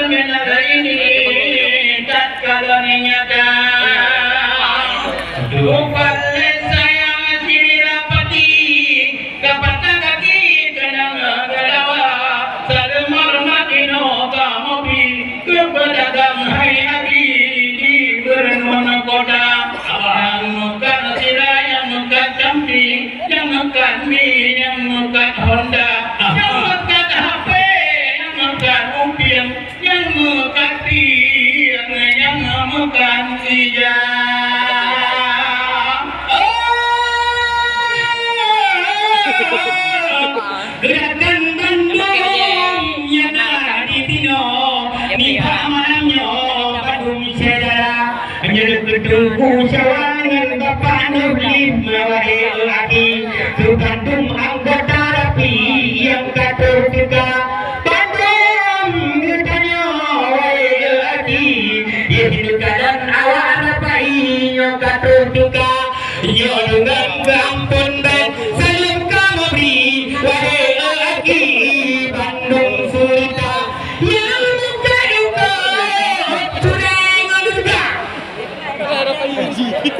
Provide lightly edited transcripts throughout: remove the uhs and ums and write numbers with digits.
negara ini tatkala nyata Bupati sayang Sirapati dapat kaki tenang galawa Salmar Madino kamobi kepedagang hai hati di Bernona kota yang mukat sila yang mukat camping yang mukat mie yang mukat Honda yang mukat HP yang mukat mobil yang mukat tiang yang mukat hijau gerakan Bandung yang ada di Tino di pamannya Bandung saudara menjadi gedung musyawarah Bapak Nurlim Mawai lagi ke Bandung anggota rapi yang kata juga Bandung getanya wai lagi ya hidupan awak rapai yang kata juga ya dengan gampun dan salim kamu beri wahai lagi Bandung surga yang muka duka sudah ngeluka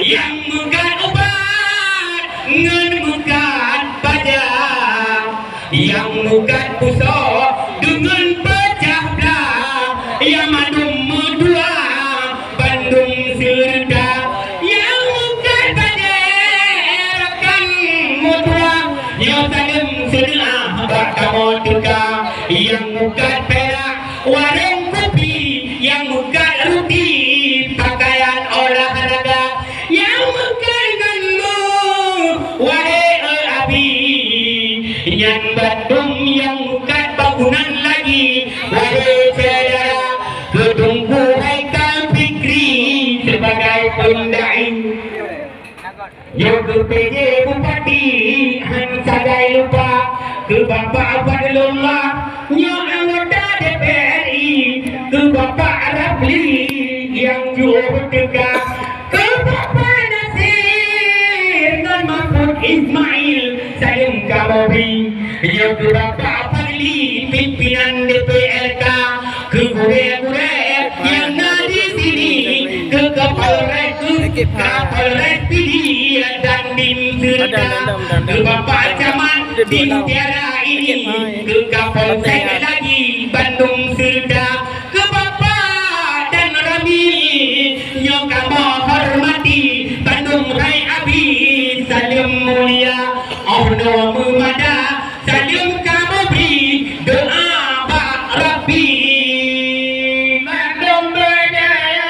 yang bukan obat ngan bukan pajak yang bukan pusok dengan pecah belah yang madum medua Bandung surga yang bukan pajak kan medua yang salim sebelah kamu juga yang bukan perak warung kopi yang bukan ruti pakaian olahraga yang mengkaitkanmu wahai abi yang Bandung yang bukan bangunan lagi wahai saudara gedungku Haikal Fikri sebagai pendai Yoga PJ Bupati Hansagai lupa ke Bapak Fadlullah yang anggota DPRI ke Bapak Rafli yang juga bertugas ke Bapak Nasir dan Mahfud Ismail Salim Kamobi yang ke Bapak Fadli pimpinan DPRK ke gureh-gureh yang ada di sini ke Kapolres PD dan Bim Serta ke Bapak Camat Bim Tiara ini ke Kapolsek lagi Bandung Serta ke Bapak dan Rami yang kamu hormati Bandung Rai Abi Salim Mulia Allah Mumada Salim kamu beri doa Pak Rabi Bandung berjaya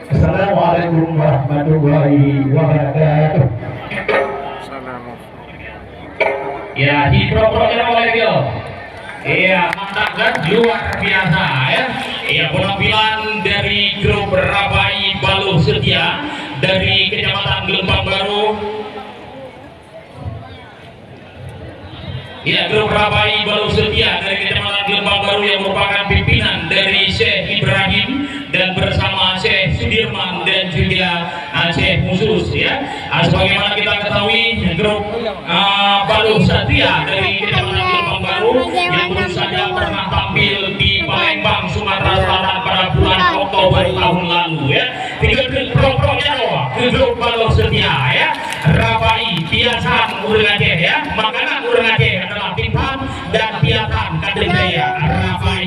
Assalamualaikum warahmatullahi warahmatullahi wabarakatuh. Ya, di pro-pronya oleh Gil. Iya, mantap kan? Luar biasa ya. Iya, penampilan dari grup Rabai Baluh Setia dari Kecamatan Gelembang Baru. Ya, grup Rabai Baluh Setia dari Kecamatan Gelembang Baru yang merupakan pimpinan dari Syekh Ibrahim dan bersama Syekh Sudirman dan juga Syekh Musus ya. Sebagaimana kita ketahui grup Baluh Setia dari Kecamatan Gelembang Baru yang baru saja pernah tampil di Palembang, Sumatera Selatan pada bulan Oktober tahun lalu ya. Tiga pro-pronya grup Baluh Setia ya. Rabai biasan urang Aceh ya. Makanan urang Aceh adalah pimpam dan biatan kadendaya Rabai.